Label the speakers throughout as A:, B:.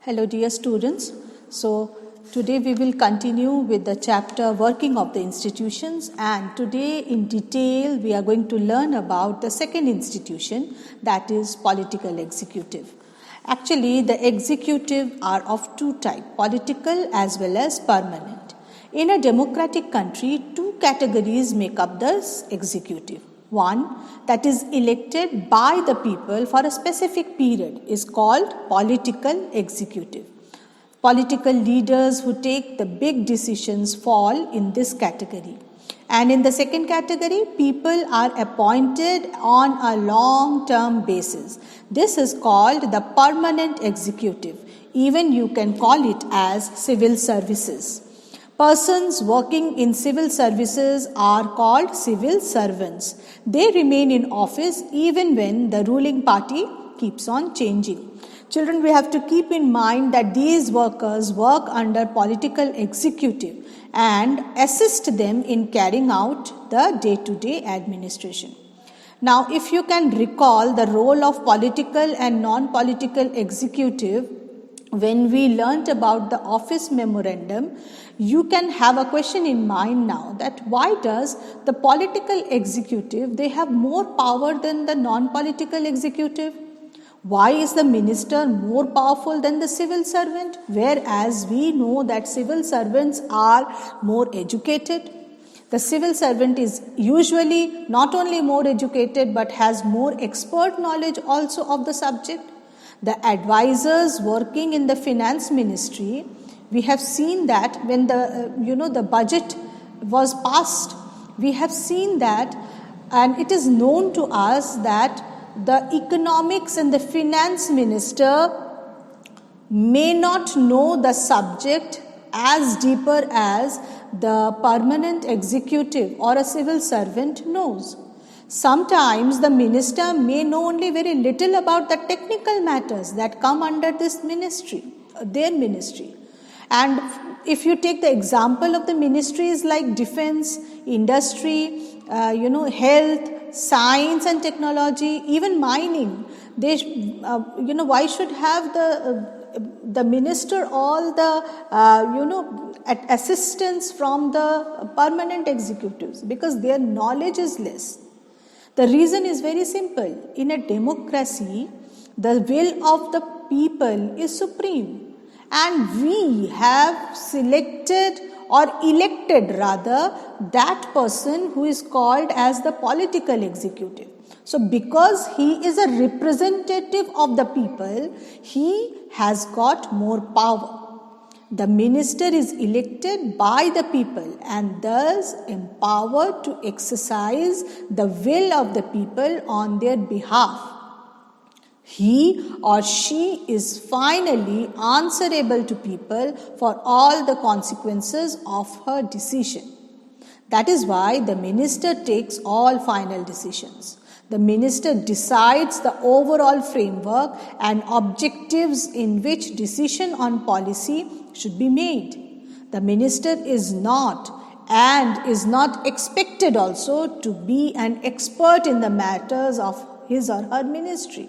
A: Hello dear students. So today we will continue with the chapter Working of the Institutions, and today in detail we are going to learn about the second institution, that is political executive. Actually the executive are of two types, political as well as permanent. In a democratic country, two categories make up the executive. One that is elected by the people for a specific period is called political executive. Political leaders who take the big decisions fall in this category. And in the second category, people are appointed on a long-term basis. This is called the permanent executive. Even you can call it as civil services. Persons working in civil services are called civil servants. They remain in office even when the ruling party keeps on changing. Children, we have to keep in mind that these workers work under political executive and assist them in carrying out the day-to-day administration. Now, if you can recall the role of political and non-political executive, when we learnt about the office memorandum, you can have a question in mind now that why does the political executive, they have more power than the non-political executive? Why is the minister more powerful than the civil servant? Whereas we know that civil servants are more educated. The civil servant is usually not only more educated but has more expert knowledge also of the subject. The advisors working in the finance ministry, we have seen that when the budget was passed, we have seen that, and it is known to us that the economics and the finance minister may not know the subject as deeper as the permanent executive or a civil servant knows. Sometimes the minister may know only very little about the technical matters that come under this ministry, their ministry. And if you take the example of the ministries like defense, industry, health, science and technology, even mining, they, why should have the minister all the assistance from the permanent executives? Because their knowledge is less. The reason is very simple. In a democracy, the will of the people is supreme. And we have selected or elected rather that person who is called as the political executive. So because he is a representative of the people, he has got more power. The minister is elected by the people and thus empowered to exercise the will of the people on their behalf. He or she is finally answerable to people for all the consequences of her decision. That is why the minister takes all final decisions. The minister decides the overall framework and objectives in which decision on policy should be made. The minister is not and is not expected also to be an expert in the matters of his or her ministry.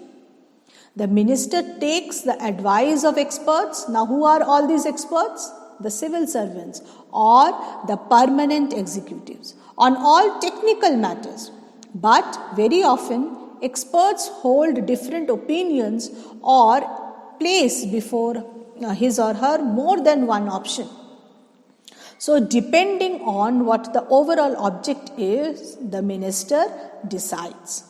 A: The minister takes the advice of experts. Now, who are all these experts? The civil servants or the permanent executives on all technical matters. But very often, experts hold different opinions or place before his or her more than one option. So, depending on what the overall object is, the minister decides.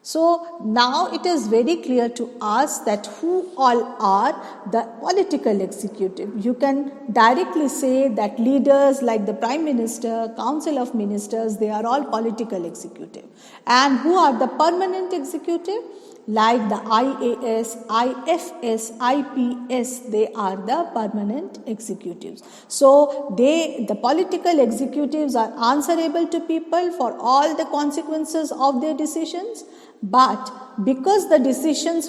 A: So now it is very clear to us that who all are the political executive. You can directly say that leaders like the Prime Minister, Council of Ministers, they are all political executive. And who are the permanent executive? Like the IAS, IFS, IPS, they are the permanent executives. So the political executives are answerable to people for all the consequences of their decisions. But because the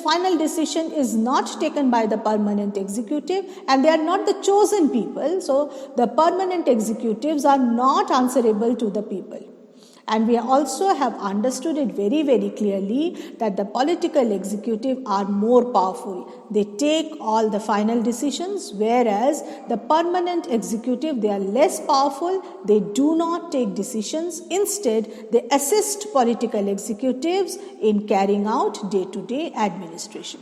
A: final decision is not taken by the permanent executive and they are not the chosen people, so the permanent executives are not answerable to the people. And we also have understood it very, very clearly that the political executive are more powerful. They take all the final decisions, whereas the permanent executive, they are less powerful. They do not take decisions. Instead, they assist political executives in carrying out day-to-day administration.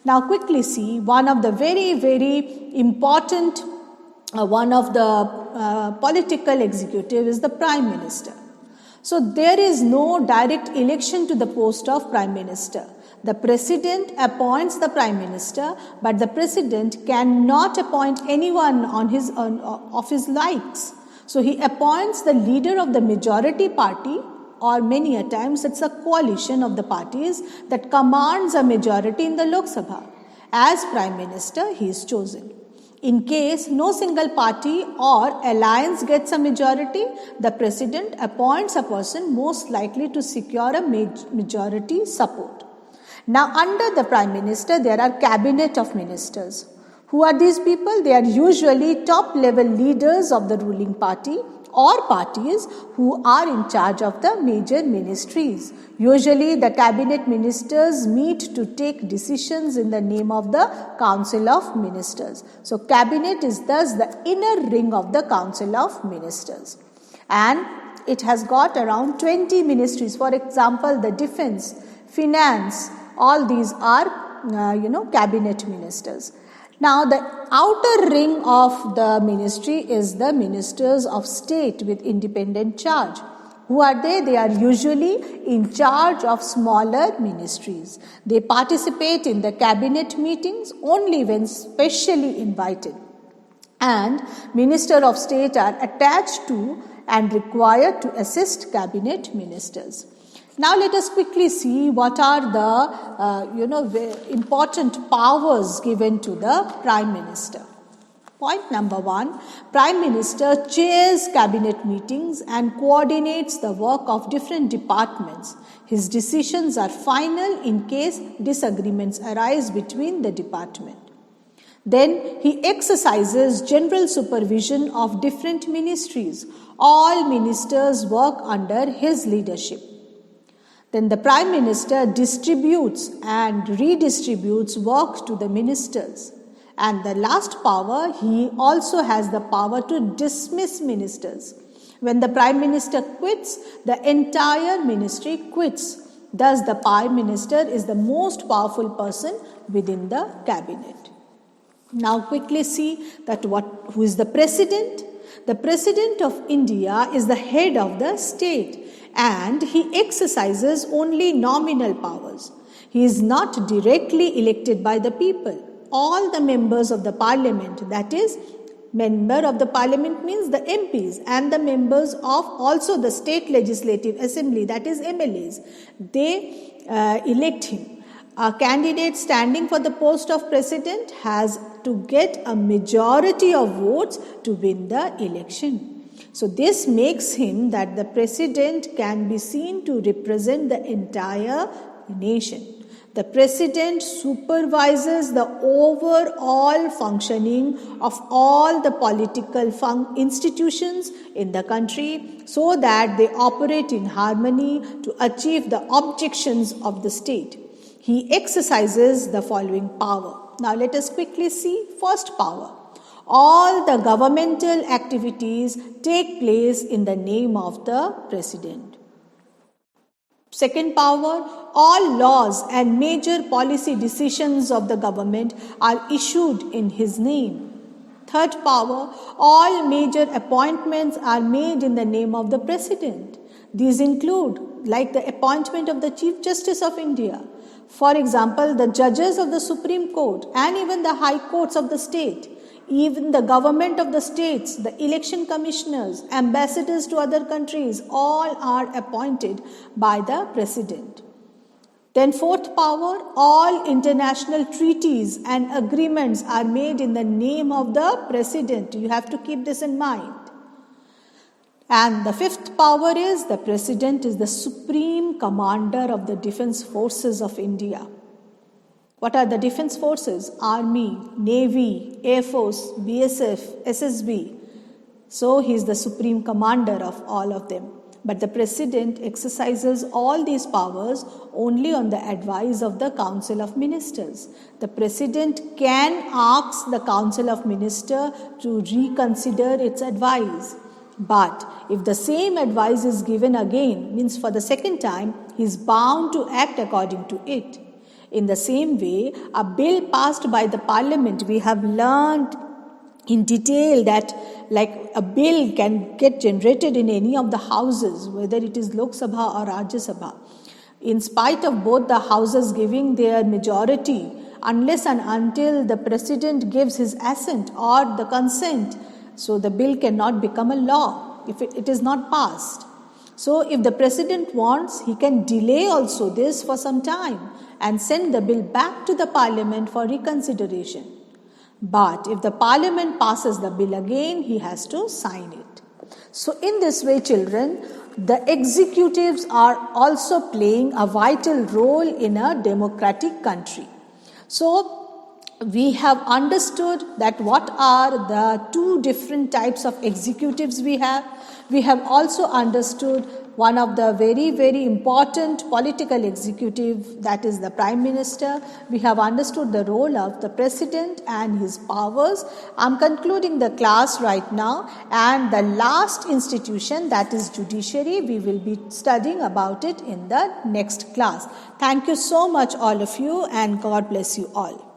A: Now quickly see one of the very, very important one of the political executive is the Prime Minister. So there is no direct election to the post of Prime Minister. The President appoints the Prime Minister, but the President cannot appoint anyone on of his likes. So he appoints the leader of the majority party, or many a times it's a coalition of the parties that commands a majority in the Lok Sabha. As Prime Minister, he is chosen. In case no single party or alliance gets a majority, the President appoints a person most likely to secure a majority support. Now, under the Prime Minister, there are cabinet of ministers. Who are these people? They are usually top level leaders of the ruling party or parties who are in charge of the major ministries. Usually the cabinet ministers meet to take decisions in the name of the Council of Ministers. So cabinet is thus the inner ring of the Council of Ministers. And it has got around 20 ministries. For example, the defense, finance, all these are cabinet ministers. Now, the outer ring of the ministry is the ministers of state with independent charge. Who are they? They are usually in charge of smaller ministries. They participate in the cabinet meetings only when specially invited. And minister of state are attached to and required to assist cabinet ministers. Now let us quickly see what are the important powers given to the Prime Minister. Point number 1, Prime Minister chairs cabinet meetings and coordinates the work of different departments. His decisions are final in case disagreements arise between the department. Then he exercises general supervision of different ministries. All ministers work under his leadership. Then the Prime Minister distributes and redistributes work to the ministers. And the last power, he also has the power to dismiss ministers. When the Prime Minister quits, the entire ministry quits. Thus, the Prime Minister is the most powerful person within the cabinet. Now, quickly see that who is the President? The President of India is the head of the state, and he exercises only nominal powers. He is not directly elected by the people. All the members of the parliament, that is, member of the parliament means the MPs, and the members of also the state legislative assembly, that is MLAs, they elect him. A candidate standing for the post of president has to get a majority of votes to win the election. So this makes him that the president can be seen to represent the entire nation. The president supervises the overall functioning of all the political institutions in the country so that they operate in harmony to achieve the objectives of the state. He exercises the following power. Now let us quickly see first power. All the governmental activities take place in the name of the president. Second power, all laws and major policy decisions of the government are issued in his name. Third power, all major appointments are made in the name of the president. These include like the appointment of the Chief Justice of India, for example, the judges of the Supreme Court and even the high courts of the state, even the government of the states, the election commissioners, ambassadors to other countries, all are appointed by the president. Then fourth power, all international treaties and agreements are made in the name of the president. You have to keep this in mind. And the fifth power is the president is the supreme commander of the defense forces of India. What are the defense forces? Army, Navy, Air Force, BSF, SSB. So he is the supreme commander of all of them. But the President exercises all these powers only on the advice of the Council of Ministers. The President can ask the Council of Ministers to reconsider its advice. But if the same advice is given again, means for the second time, he is bound to act according to it. In the same way, a bill passed by the Parliament, we have learned in detail that like a bill can get generated in any of the houses, whether it is Lok Sabha or Rajya Sabha. In spite of both the houses giving their majority, unless and until the President gives his assent or the consent, so the bill cannot become a law if it is not passed. So if the President wants, he can delay also this for some time and send the bill back to the Parliament for reconsideration. But if the Parliament passes the bill again, he has to sign it. So in this way, children, the executives are also playing a vital role in a democratic country. So we have understood that what are the two different types of executives we have. We have also understood one of the very, very important political executive, that is the Prime Minister. We have understood the role of the President and his powers. I'm concluding the class right now, and the last institution, that is judiciary, we will be studying about it in the next class. Thank you so much all of you, and God bless you all.